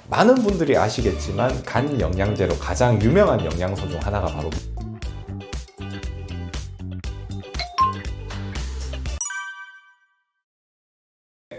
많은 분들이 아시겠지만 간 영양제로 가장 유명한 영양소 중 하나가 바로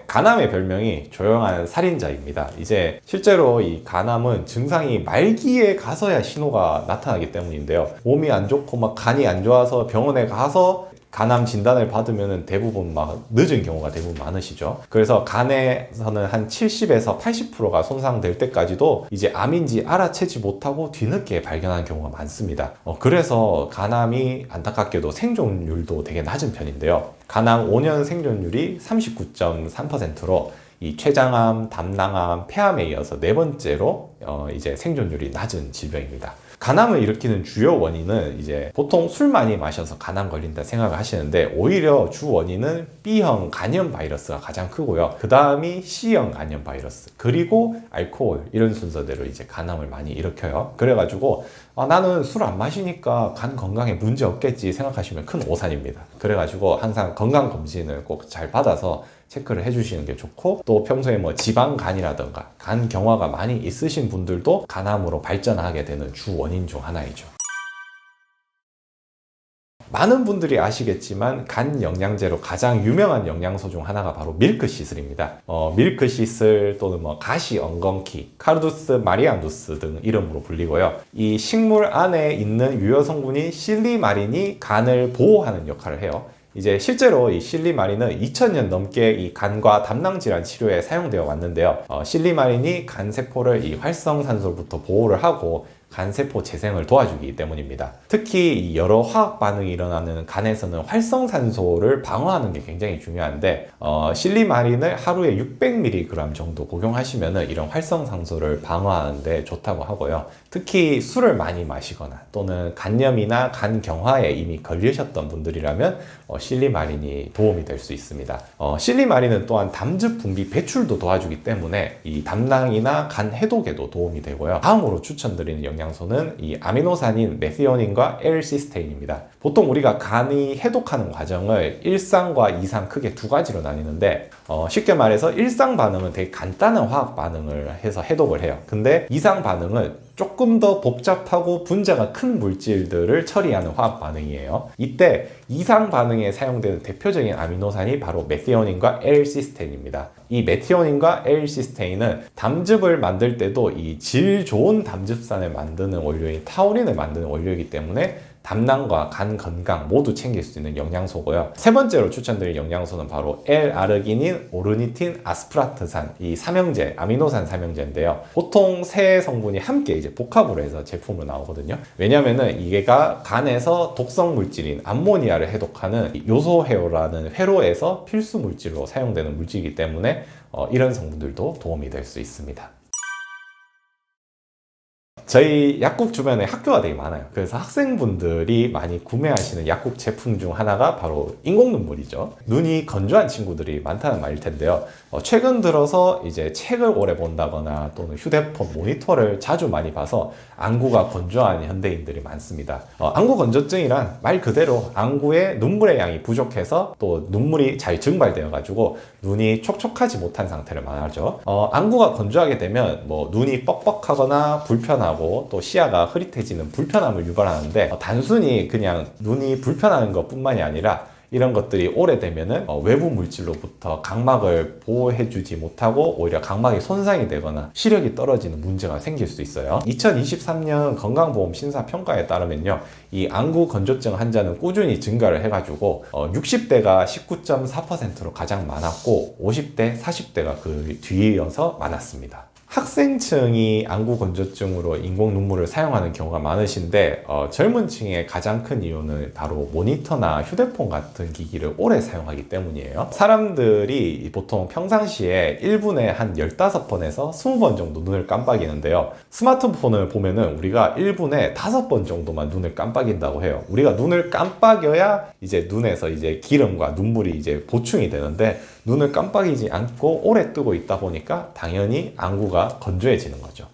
간암의 별명이 조용한 살인자입니다. 이제 실제로 이 간암은 증상이 말기에 가서야 신호가 나타나기 때문인데요. 몸이 안 좋고 막 간이 안 좋아서 병원에 가서 간암 진단을 받으면 대부분 막 늦은 경우가 대부분 많으시죠. 그래서 간에서는 한 70에서 80%가 손상될 때까지도 이제 암인지 알아채지 못하고 뒤늦게 발견하는 경우가 많습니다. 그래서 간암이 안타깝게도 생존율도 되게 낮은 편인데요. 간암 5년 생존율이 39.3%로 이 췌장암, 담낭암, 폐암에 이어서 네 번째로 이제 생존율이 낮은 질병입니다. 간암을 일으키는 주요 원인은 이제 보통 술 많이 마셔서 간암 걸린다 생각을 하시는데 오히려 주 원인은 B형 간염 바이러스가 가장 크고요. 그 다음이 C형 간염 바이러스 그리고 알코올 이런 순서대로 이제 간암을 많이 일으켜요. 그래가지고 나는 술 안 마시니까 간 건강에 문제 없겠지 생각하시면 큰 오산입니다. 그래가지고 항상 건강검진을 꼭 잘 받아서 체크를 해주시는 게 좋고 또 평소에 뭐 지방간이라든가 간 경화가 많이 있으신 분들도 간암으로 발전하게 되는 주 원인 중 하나이죠. 많은 분들이 아시겠지만 간 영양제로 가장 유명한 영양소 중 하나가 바로 밀크시슬입니다. 밀크시슬 또는 뭐 가시 엉겅퀴, 카르두스 마리안두스 등 이름으로 불리고요. 이 식물 안에 있는 유효 성분인 실리마린이 간을 보호하는 역할을 해요. 이제 실제로 이 실리마린은 2000년 넘게 이 간과 담낭 질환 치료에 사용되어 왔는데요. 실리마린이 간 세포를 이 활성산소로부터 보호를 하고 간세포 재생을 도와주기 때문입니다. 특히 이 여러 화학 반응이 일어나는 간에서는 활성산소를 방어하는 게 굉장히 중요한데 실리마린을 하루에 600mg 정도 복용하시면 이런 활성산소를 방어하는 데 좋다고 하고요. 특히 술을 많이 마시거나 또는 간염이나 간경화에 이미 걸리셨던 분들이라면 실리마린이 도움이 될 수 있습니다. 실리마린은 또한 담즙 분비 배출도 도와주기 때문에 이 담낭이나 간 해독에도 도움이 되고요. 다음으로 추천드리는 영양소는 이 아미노산인 메티오닌과 L시스테인입니다. 보통 우리가 간이 해독하는 과정을 1상과 2상 크게 두 가지로 나뉘는데 쉽게 말해서 1상 반응은 되게 간단한 화학 반응을 해서 해독을 해요. 근데 2상 반응은 조금 더 복잡하고 분자가 큰 물질들을 처리하는 화학 반응이에요. 이때 2상 반응에 사용되는 대표적인 아미노산이 바로 메티오닌과 L시스테인입니다. 이 메티오닌과 L시스테인은 담즙을 만들 때도 이 질 좋은 담즙산을 만드는 원료인 타우린을 만드는 원료이기 때문에 담낭과 간 건강 모두 챙길 수 있는 영양소고요. 세 번째로 추천드릴 영양소는 바로 L아르기닌, 오르니틴, 아스프라트산 이 삼형제, 아미노산 삼형제인데요. 보통 세 성분이 함께 이제 복합으로 해서 제품으로 나오거든요. 왜냐면은 이게가 간에서 독성 물질인 암모니아를 해독하는 요소회로라는 회로에서 필수 물질로 사용되는 물질이기 때문에 이런 성분들도 도움이 될 수 있습니다. 저희 약국 주변에 학교가 되게 많아요. 그래서 학생분들이 많이 구매하시는 약국 제품 중 하나가 바로 인공 눈물이죠. 눈이 건조한 친구들이 많다는 말일 텐데요. 최근 들어서 이제 책을 오래 본다거나 또는 휴대폰 모니터를 자주 많이 봐서 안구가 건조한 현대인들이 많습니다. 안구 건조증이란 말 그대로 안구에 눈물의 양이 부족해서 또 눈물이 잘 증발되어 가지고 눈이 촉촉하지 못한 상태를 말하죠. 안구가 건조하게 되면 뭐 눈이 뻑뻑하거나 불편하고 또 시야가 흐릿해지는 불편함을 유발하는데 단순히 그냥 눈이 불편한 것 뿐만이 아니라 이런 것들이 오래되면은 외부 물질로부터 각막을 보호해주지 못하고 오히려 각막이 손상이 되거나 시력이 떨어지는 문제가 생길 수 있어요. 2023년 건강보험 심사평가에 따르면요, 이 안구 건조증 환자는 꾸준히 증가를 해가지고 60대가 19.4%로 가장 많았고 50대, 40대가 그 뒤이어서 많았습니다. 학생층이 안구 건조증으로 인공 눈물을 사용하는 경우가 많으신데 젊은 층의 가장 큰 이유는 바로 모니터나 휴대폰 같은 기기를 오래 사용하기 때문이에요. 사람들이 보통 평상시에 1분에 한 15번에서 20번 정도 눈을 깜빡이는데요. 스마트폰을 보면은 우리가 1분에 5번 정도만 눈을 깜빡인다고 해요. 우리가 눈을 깜빡여야 이제 눈에서 이제 기름과 눈물이 이제 보충이 되는데 눈을 깜빡이지 않고 오래 뜨고 있다 보니까 당연히 안구가 건조해지는 거죠.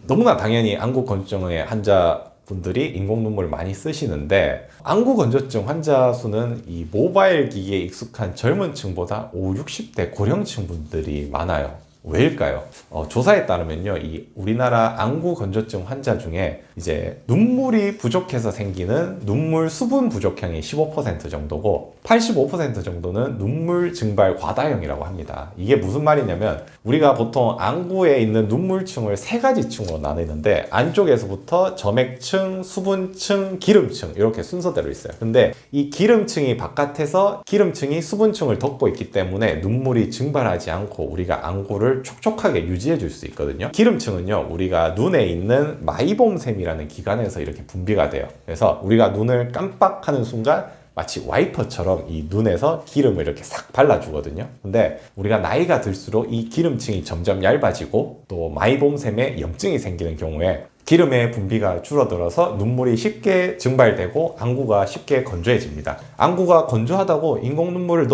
너무나 당연히 안구 건조증의 환자분들이 인공 눈물을 많이 쓰시는데 안구 건조증 환자 수는 이 모바일 기기에 익숙한 젊은 층보다 50, 60대 고령층 분들이 많아요. 왜일까요? 조사에 따르면요, 이 우리나라 안구 건조증 환자 중에 이제 눈물이 부족해서 생기는 눈물 수분 부족형이 15% 정도고 85% 정도는 눈물 증발 과다형이라고 합니다. 이게 무슨 말이냐면 우리가 보통 안구에 있는 눈물층을 세 가지 층으로 나누는데 안쪽에서부터 점액층, 수분층, 기름층 이렇게 순서대로 있어요. 근데 이 기름층이 바깥에서 기름층이 수분층을 덮고 있기 때문에 눈물이 증발하지 않고 우리가 안구를 촉촉하게 유지해 줄 수 있거든요. 기름층은요, 우리가 눈에 있는 마이봄샘이라는 기관에서 이렇게 분비가 돼요. 그래서 우리가 눈을 깜빡하는 순간 마치 와이퍼처럼 이 눈에서 기름을 이렇게 싹 발라주거든요. 근데 우리가 나이가 들수록 이 기름층이 점점 얇아지고 또 마이봄샘에 염증이 생기는 경우에 기름의 분비가 줄어들어서 눈물이 쉽게 증발되고 안구가 쉽게 건조해집니다. 안구가 건조하다고 인공 눈물을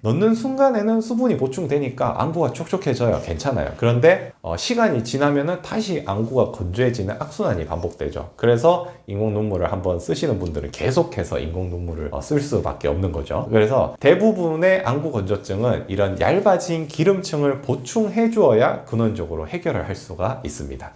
넣는 순간에는 수분이 보충되니까 안구가 촉촉해져요. 괜찮아요. 그런데 시간이 지나면은 다시 안구가 건조해지는 악순환이 반복되죠. 그래서 인공 눈물을 한번 쓰시는 분들은 계속해서 인공 눈물을 쓸 수밖에 없는 거죠. 그래서 대부분의 안구 건조증은 이런 얇아진 기름층을 보충해 주어야 근원적으로 해결을 할 수가 있습니다.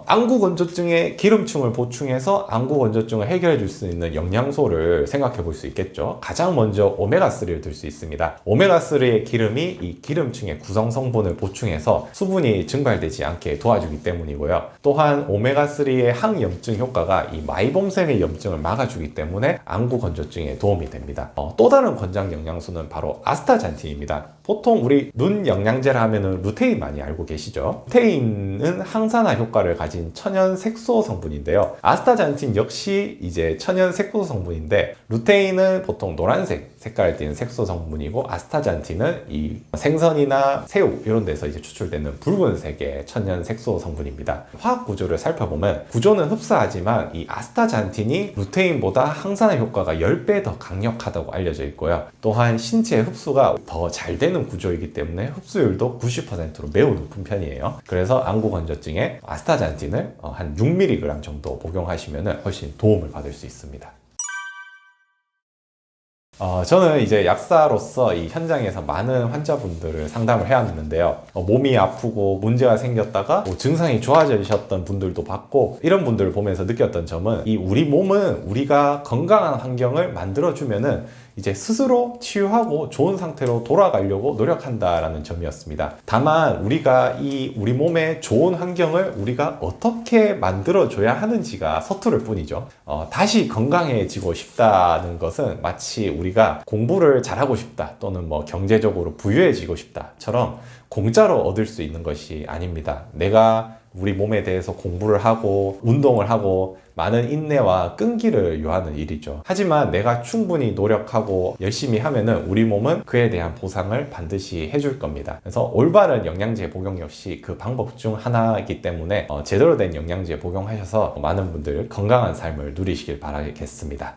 안구 건조증의 기름층을 보충해서 안구 건조증을 해결해 줄 수 있는 영양소를 생각해 볼 수 있겠죠. 가장 먼저 오메가3를 들 수 있습니다. 오메가3의 기름이 이 기름층의 구성 성분을 보충해서 수분이 증발되지 않게 도와주기 때문이고요. 또한 오메가3의 항염증 효과가 이 마이봄샘의 염증을 막아주기 때문에 안구 건조증에 도움이 됩니다. 또 다른 권장 영양소는 바로 아스타잔틴입니다. 보통 우리 눈 영양제를 하면은 루테인 많이 알고 계시죠? 루테인은 항산화 효과를 가진 천연 색소 성분인데요. 아스타잔틴 역시 이제 천연 색소 성분인데 루테인은 보통 노란색 색깔을 띠는 색소 성분이고 아스타잔틴은 이 생선이나 새우 이런 데서 이제 추출되는 붉은색의 천연 색소 성분입니다. 화학 구조를 살펴보면 구조는 흡사하지만 이 아스타잔틴이 루테인보다 항산화 효과가 10배 더 강력하다고 알려져 있고요. 또한 신체 흡수가 더 잘 되는 구조이기 때문에 흡수율도 90%로 매우 높은 편이에요. 그래서 안구 건조증에 아스타잔틴을 한 6mg 정도 복용하시면 훨씬 도움을 받을 수 있습니다. 저는 이제 약사로서 이 현장에서 많은 환자분들을 상담을 해왔는데요. 몸이 아프고 문제가 생겼다가 증상이 좋아지셨던 분들도 봤고, 이런 분들을 보면서 느꼈던 점은 이 우리 몸은 우리가 건강한 환경을 만들어주면은 이제 스스로 치유하고 좋은 상태로 돌아가려고 노력한다라는 점이었습니다. 다만 우리가 우리 몸의 좋은 환경을 우리가 어떻게 만들어줘야 하는지가 서투를 뿐이죠. 다시 건강해지고 싶다는 것은 마치 우리가 공부를 잘하고 싶다 또는 뭐 경제적으로 부유해지고 싶다처럼 공짜로 얻을 수 있는 것이 아닙니다. 내가 우리 몸에 대해서 공부를 하고 운동을 하고 많은 인내와 끈기를 요하는 일이죠. 하지만 내가 충분히 노력하고 열심히 하면은 우리 몸은 그에 대한 보상을 반드시 해줄 겁니다. 그래서 올바른 영양제 복용 역시 그 방법 중 하나이기 때문에 제대로 된 영양제 복용하셔서 많은 분들 건강한 삶을 누리시길 바라겠습니다.